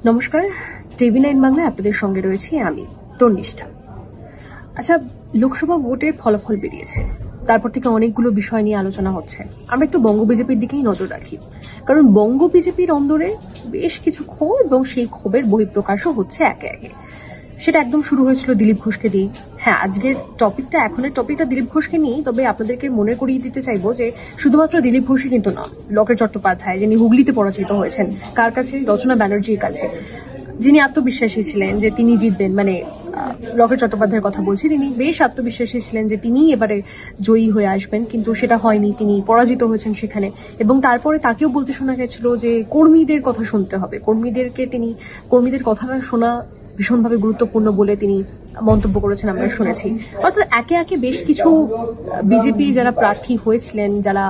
নমস্কার, টিভি9 বাংলায় আপনাদের সঙ্গে রয়েছি আমি তন্নিষ্ঠা। আচ্ছা, লোকসভা ভোটের ফলাফল বেরিয়েছে, তারপর থেকে অনেকগুলো বিষয় নিয়ে আলোচনা হচ্ছে। আমরা একটু বঙ্গ বিজেপির দিকেই নজর রাখি, কারণ বঙ্গ বিজেপির অন্দরে বেশ কিছু ক্ষোভ এবং সেই ক্ষোভের বহিঃপ্রকাশও হচ্ছে একে একে। সেটা একদম শুরু হয়েছিল দিলীপ ঘোষকে দিয়ে। হ্যাঁ, আজকের এখনের টপিকটা দিলীপ ঘোষকে নিয়ে, তবে আপনাদেরকে মনে করিয়ে দিতে চাইবো যে শুধুমাত্র দিলীপ ঘোষই কিন্তু না, লকেট চট্টোপাধ্যায় যিনি হুগলিতে পরাজিত হয়েছেন, কার কাছে? রচনা ব্যানার্জির কাছে, যিনি আত্মবিশ্বাসী ছিলেন যে তিনি জিতবেন, মানে লকেট চট্টোপাধ্যায়ের কথা বলছি, তিনি বেশ আত্মবিশ্বাসী ছিলেন যে তিনি এবারে জয়ী হয়ে আসবেন, কিন্তু সেটা হয়নি, তিনি পরাজিত হয়েছেন সেখানে। এবং তারপরে তাকেও বলতে শোনা গেছিল যে কর্মীদের কথা শুনতে হবে, কর্মীদের কথাটা শোনা ভীষণভাবে গুরুত্বপূর্ণ বলে তিনি মন্তব্য করেছেন, আমরা শুনেছি। অর্থাৎ একে একে বেশ কিছু বিজেপি যারা প্রার্থী হয়েছিলেন, যারা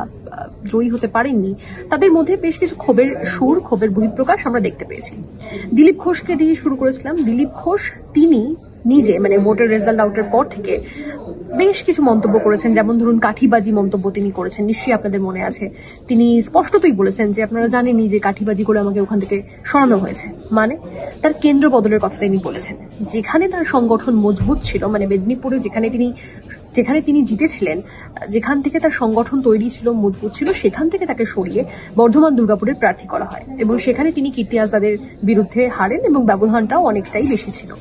জয়ী হতে পারেননি, তাদের মধ্যে বেশ কিছু ক্ষোভের বহিঃপ্রকাশ আমরা দেখতে পেয়েছি। দিলীপ ঘোষকে দিয়ে শুরু করেছিলাম। দিলীপ ঘোষ তিনি নিজে, মানে ভোটের রেজাল্ট আউটের পর থেকে বেশ কিছু মন্তব্য করেছেন, যেমন ধরুন কাঠিবাজি মন্তব্য তিনি করেছেন, নিশ্চয়ই আপনাদের মনে আছে। তিনি স্পষ্টতই বলেছেন যে আপনারা জানেনই যে কাঠিবাজি করে আমাকে ওখান থেকে সরানো হয়েছে, মানে তার কেন্দ্র বদলের কথা তিনি বলেছেন। যেখানে তার সংগঠন মজবুত ছিল, মানে মেদিনীপুরে যেখানে তিনি জিতেছিলেন, যেখান থেকে তার সংগঠন তৈরি ছিল, মজবুত ছিল, সেখান থেকে তাকে সরিয়ে বর্ধমান দুর্গাপুরের প্রার্থী করা হয় এবং সেখানে তিনি কীর্তি আজাদের বিরুদ্ধে হারেন এবং ব্যবধানটাও অনেকটাই বেশি ছিল।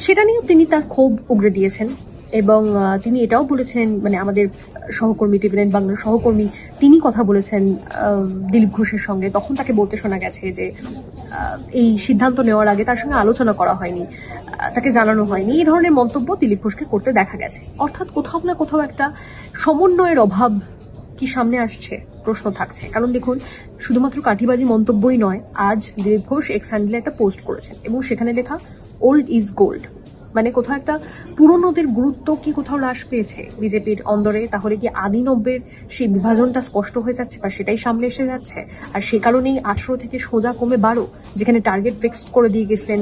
সেটা নিয়েও তিনি তার ক্ষোভ উগরে দিয়েছেন এবং তিনি এটাও বলেছেন, মানে আমাদের সহকর্মী, টিভি9 বাংলার সহকর্মী, তিনি কথা বলেছেন দিলীপ ঘোষের সঙ্গে। তখন তাকে বলতে শোনা গেছে যে এই সিদ্ধান্ত নেওয়ার আগে তার সঙ্গে আলোচনা করা হয়নি, তাকে জানানো হয়নি। এই ধরনের মন্তব্য দিলীপ ঘোষকে করতে দেখা গেছে। অর্থাৎ কোথাও না কোথাও একটা সমন্বয়ের অভাব কি সামনে আসছে, প্রশ্ন থাকছে। কারণ দেখুন, শুধুমাত্র কাঠিবাজি মন্তব্যই নয়, আজ দিলীপ ঘোষ এক্স হ্যান্ডেলে একটা পোস্ট করেছেন এবং সেখানে লেখা ওল্ড ইজ গোল্ড, মানে কোথাও একটা পুরনোদের গুরুত্ব কি কোথাও হ্রাস পেয়েছে বিজেপির অন্দরে? তাহলে কি আদি নব্যের সেই বিভাজনটা স্পষ্ট হয়ে যাচ্ছে বা সেটাই সামনে এসে যাচ্ছে? আর সে কারণেই 18 থেকে সোজা কমে 12, যেখানে টার্গেট ফিক্সড করে দিয়ে গেছিলেন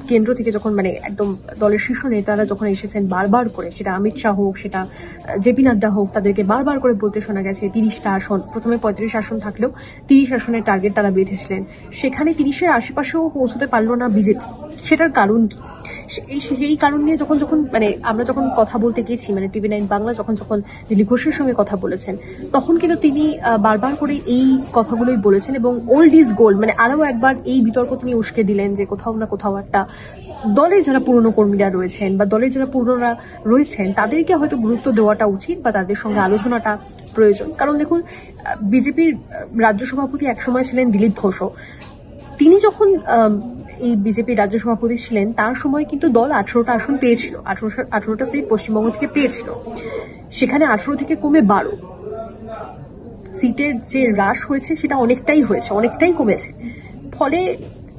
কেন্দ্র থেকে, যখন মানে একদম দলের শীর্ষ নেতারা যখন এসেছেন বারবার করে, সেটা অমিত শাহ হোক, সেটা জেপি নাড্ডা হোক, তাদেরকে বারবার করে বলতে শোনা গেছে 30টা আসন, প্রথমে 35 আসন থাকলেও 30 আসনের টার্গেট তারা বেঁধেছিলেন। সেখানে 30-এর আশেপাশেও পৌঁছতে পারলো না বিজেপি। সেটার কারণ কি? এই কারণ নিয়ে যখন মানে আমরা যখন কথা বলতে গেছি, মানে টিভি9 বাংলা যখন দিলীপ ঘোষের সঙ্গে কথা বলেছেন, তখন কিন্তু তিনি বারবার করে এই কথাগুলোই বলেছেন এবং ওল্ড ইজ গোল্ড, মানে আরও একবার এই বিতর্ক তিনি উস্কে দিলেন যে কোথাও না কোথাও একটা দলের যারা পুরনো কর্মীরা রয়েছেন বা দলের যারা পুরনোরা রয়েছেন, তাদেরকে হয়তো গুরুত্ব দেওয়াটা উচিত বা তাদের সঙ্গে আলোচনাটা প্রয়োজন। কারণ দেখুন, বিজেপির রাজ্য সভাপতি একসময় ছিলেন দিলীপ ঘোষও। তিনি যখন এই বিজেপির রাজ্য সভাপতি ছিলেন, তার সময় কিন্তু দল 18টা আসন পেয়েছিল, 18টা সিট পশ্চিমবঙ্গ থেকে পেয়েছিল। সেখানে 18 থেকে কমে 12 সিটের যে হ্রাস হয়েছে, সেটা অনেকটাই কমেছে। ফলে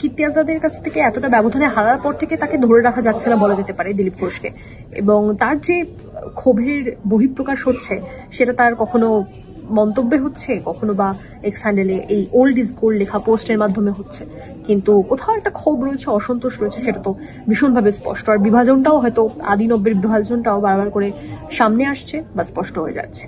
কীর্তি আজাদের কাছ থেকে এতটা ব্যবধানে হারার পর থেকে তাকে ধরে রাখা যাচ্ছে না বলা যেতে পারে দিলীপ ঘোষকে। এবং তার যে ক্ষোভের বহিঃপ্রকাশ হচ্ছে, সেটা তার কখনো মন্তব্যে হচ্ছে, কখনো বা এক্স হ্যান্ডেলে এই ওল্ড ইজ গোল্ড লেখা পোস্টের মাধ্যমে হচ্ছে। কিন্তু কোথাও একটা ক্ষোভ রয়েছে, অসন্তোষ রয়েছে, সেটা তো ভীষণভাবে স্পষ্ট। আর বিভাজনটাও হয়তো আদি নব্যের বিভাজনটাও বারবার করে সামনে আসছে বা স্পষ্ট হয়ে যাচ্ছে।